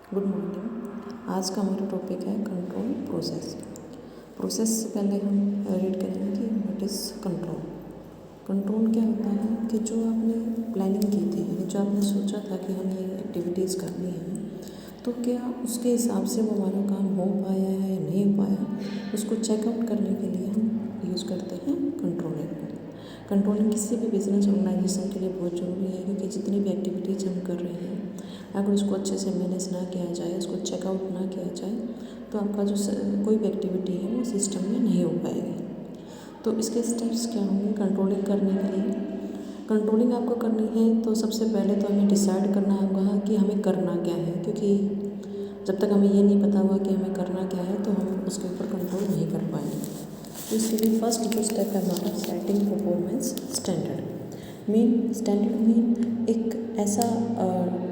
Good morning. आज का हमारा टॉपिक है कंट्रोल प्रोसेस। प्रोसेस से पहले हम रीड करेंगे कि व्हाट इज़ कंट्रोल। कंट्रोल क्या होता है कि जो आपने प्लानिंग की थी, यानी जो आपने सोचा था कि हमें ये एक्टिविटीज़ करनी है, तो क्या उसके हिसाब से वो हमारा काम हो पाया है या नहीं हो पाया, उसको चेकआउट करने के लिए हम यूज़ करते हैं कंट्रोलिंग को। कंट्रोलिंग किसी भी बिजनेस ऑर्गेनाइजेशन के लिए बहुत ज़रूरी है, क्योंकि जितनी भी एक्टिविटीज़ हम कर रहे हैं, अगर उसको अच्छे से मैनेज ना किया जाए, उसको चेकआउट ना किया जाए, तो आपका जो कोई भी एक्टिविटी है वो सिस्टम में नहीं हो पाएगी। तो इसके स्टेप्स क्या होंगे कंट्रोलिंग करने के लिए? कंट्रोलिंग आपको करनी है तो सबसे पहले तो हमें डिसाइड करना होगा कि हमें करना क्या है, क्योंकि जब तक हमें ये नहीं पता होगा कि हमें करना क्या है तो हम उसके ऊपर कंट्रोल नहीं कर पाएंगे। तो इसके लिए फर्स्ट जो स्टेप है हमारा सेटिंग परफॉर्मेंस स्टैंडर्ड। मीन एक ऐसा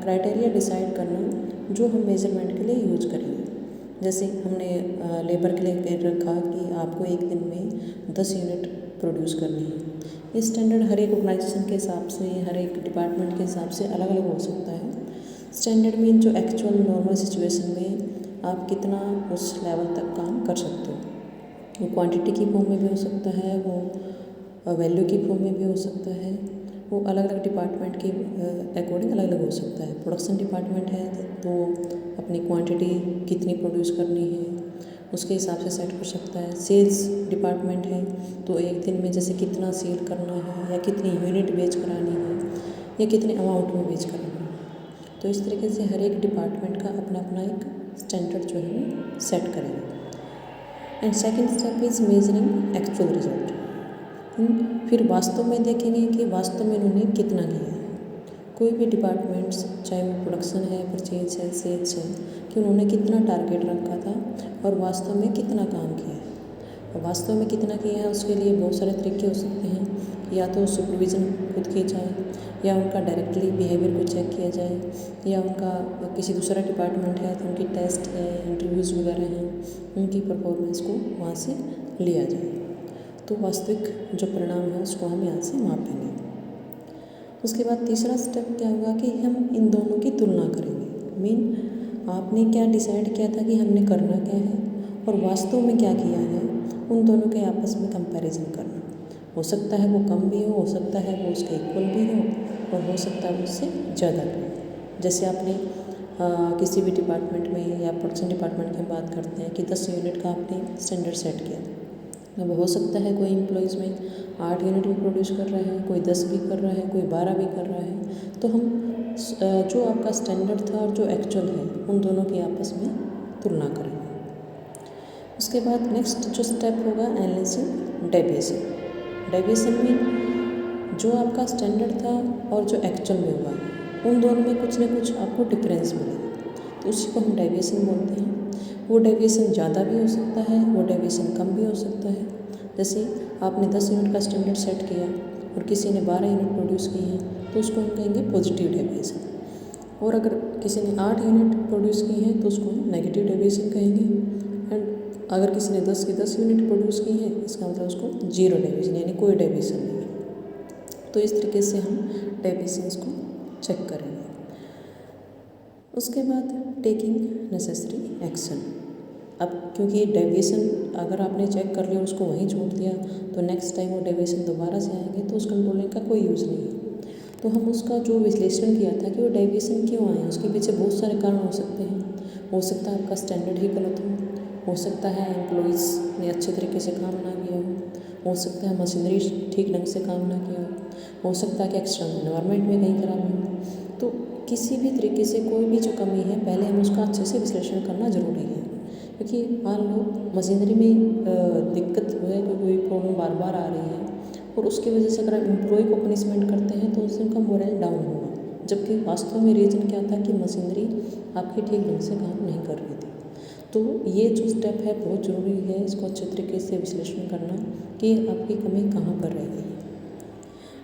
क्राइटेरिया डिसाइड करना जो हम मेजरमेंट के लिए यूज करेंगे। जैसे हमने लेबर के लिए कह रखा कि आपको एक दिन में 10 यूनिट प्रोड्यूस करनी है। ये स्टैंडर्ड हर एक ऑर्गेनाइजेशन के हिसाब से, हर एक डिपार्टमेंट के हिसाब से अलग अलग हो सकता है। स्टैंडर्ड मीन जो एक्चुअल नॉर्मल सिचुएशन में आप कितना उस लेवल तक काम कर सकते हो। वो क्वांटिटी की फॉर्म में भी हो सकता है, वो वैल्यू की फॉर्म में भी हो सकता है, वो अलग अलग डिपार्टमेंट के अकॉर्डिंग अलग अलग हो सकता है। प्रोडक्शन डिपार्टमेंट है तो अपनी क्वांटिटी कितनी प्रोड्यूस करनी है उसके हिसाब से सेट कर सकता है। सेल्स डिपार्टमेंट है तो एक दिन में जैसे कितना सेल करना है, या कितनी यूनिट बेच करानी है, या कितने अमाउंट में बेच करानी है। तो इस तरीके से हर एक डिपार्टमेंट का अपना अपना एक स्टैंडर्ड जो है वो सेट करेंगे। And second step is measuring actual result. फिर वास्तव में देखेंगे कि वास्तव में उन्होंने कितना किया है। कोई भी डिपार्टमेंट्स, चाहे वो प्रोडक्शन है, परचेज है, सेल्स है, कि उन्होंने कितना टारगेट रखा था और वास्तव में कितना काम किया है। और वास्तव में कितना किया है उसके लिए बहुत सारे तरीके हो सकते हैं। या तो सुपरविज़न खुद की जाए, या उनका डायरेक्टली बिहेवियर को चेक किया जाए, या उनका किसी दूसरा डिपार्टमेंट है तो उनकी टेस्ट है, इंटरव्यूज़ वगैरह हैं, उनकी परफॉर्मेंस को वहाँ से लिया जाए। तो वास्तविक जो परिणाम है उसको हम यहाँ से मापेंगे। उसके बाद तीसरा स्टेप क्या होगा कि हम इन दोनों की तुलना करेंगे। मीन आपने क्या डिसाइड किया था कि हमने करना क्या है और वास्तव में क्या किया है, उन दोनों के आपस में कंपैरिजन करना। हो सकता है वो कम भी हो सकता है वो उसके इक्वल भी हो, और हो सकता है उससे ज़्यादा भी हो। जैसे आपने किसी भी डिपार्टमेंट में या प्रोडक्शन डिपार्टमेंट की हम बात करते हैं कि 10 यूनिट का आपने स्टैंडर्ड सेट किया। अब हो सकता है कोई एम्प्लॉइज़ में 8 यूनिट भी प्रोड्यूस कर रहा है, कोई 10 भी कर रहा है, कोई 12 भी कर रहा है। तो हम जो आपका स्टैंडर्ड था और जो एक्चुअल है उन दोनों की आपस में तुलना करेंगे। उसके बाद नेक्स्ट जो स्टेप होगा एनालिसिस डेविएशन। डेविएशन में जो आपका स्टैंडर्ड था और जो एक्चुअल में हुआ, उन दोनों में कुछ ना कुछ आपको डिफरेंस मिलेगा, तो उसी को हम डेविएशन बोलते हैं। वो डेविएशन ज़्यादा भी हो सकता है, वो डेविएशन कम भी हो सकता है। जैसे आपने 10 यूनिट का स्टैंडर्ड सेट किया और किसी ने 12 यूनिट प्रोड्यूस की हैं तो उसको हम कहेंगे पॉजिटिव डेविएशन। और अगर किसी ने 8 यूनिट प्रोड्यूस की हैं तो उसको हम नेगेटिव डेविएशन कहेंगे। एंड अगर किसी ने 10 की 10 यूनिट प्रोड्यूस की है, इसका मतलब उसको जीरो डेविएशन, यानी कोई डेविएशन नहीं है। तो इस तरीके से हम डेविएशंस को चेक करेंगे। उसके बाद टेकिंग नेसेसरी एक्शन। अब क्योंकि डेविएशन अगर आपने चेक कर लिया और उसको वहीं छोड़ दिया तो नेक्स्ट टाइम वो डेविएशन दोबारा से आएंगे तो उस कंट्रोलिंग का कोई यूज़ नहीं है। तो हम उसका जो विश्लेषण किया था कि वो डेविएशन क्यों आए, उसके पीछे बहुत सारे कारण हो सकते हैं। हो सकता है आपका स्टैंडर्ड ही गलत हो सकता है एम्प्लॉइज़ ने अच्छे तरीके से काम ना किया हो सकता है मशीनरी ठीक ढंग से काम ना किया हो सकता है कि एक्सटर्नल एनवायरनमेंट में कहीं खराबी हो। तो किसी भी तरीके से कोई भी जो कमी है पहले हम उसका अच्छे से विश्लेषण करना ज़रूरी है, क्योंकि मान लो मशीनरी में दिक्कत है, कोई प्रॉब्लम बार बार आ रही है और उसकी वजह से अगर एम्प्लॉय को पनिशमेंट करते हैं तो उससे उनका मोरल डाउन होगा, जबकि वास्तव में रीज़न क्या था कि मशीनरी आपकी ठीक ढंग से काम नहीं कर रही थी। तो ये जो स्टेप है बहुत ज़रूरी है, इसको अच्छे तरीके से विश्लेषण करना कि आपकी कमी कहाँ पर रह गई है।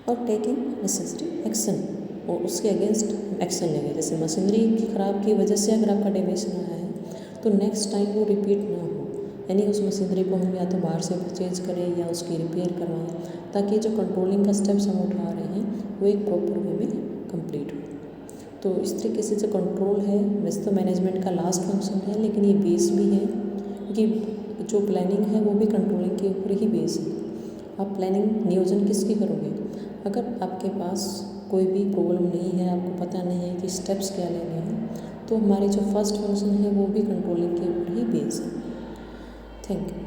और टेकिंग नेसेसरी एक्शन, और उसके अगेंस्ट एक्शन लेंगे। जैसे मशीनरी की ख़राब की वजह से अगर आपका डेविएशन आया है तो नेक्स्ट टाइम वो रिपीट ना हो, यानी उस मशीनरी को हम या तो बाहर से परचेज करें या उसकी रिपेयर करवाएं, ताकि जो कंट्रोलिंग का स्टेप्स हम उठा रहे हैं वो एक प्रॉपर वे में कंप्लीट हो। तो इस तरीके से जो कंट्रोल है वैसे तो मैनेजमेंट का लास्ट फंक्शन है, लेकिन ये बेस भी है, क्योंकि जो प्लानिंग है वो भी कंट्रोलिंग के ऊपर ही बेस है। आप प्लानिंग नियोजन किसकी करोगे? अगर आपके पास कोई भी प्रॉब्लम नहीं है, आपको पता नहीं है कि स्टेप्स क्या लेने हैं, तो हमारे जो फर्स्ट फंक्शन है वो भी कंट्रोलिंग के ऊपर ही बेस है। Thank you.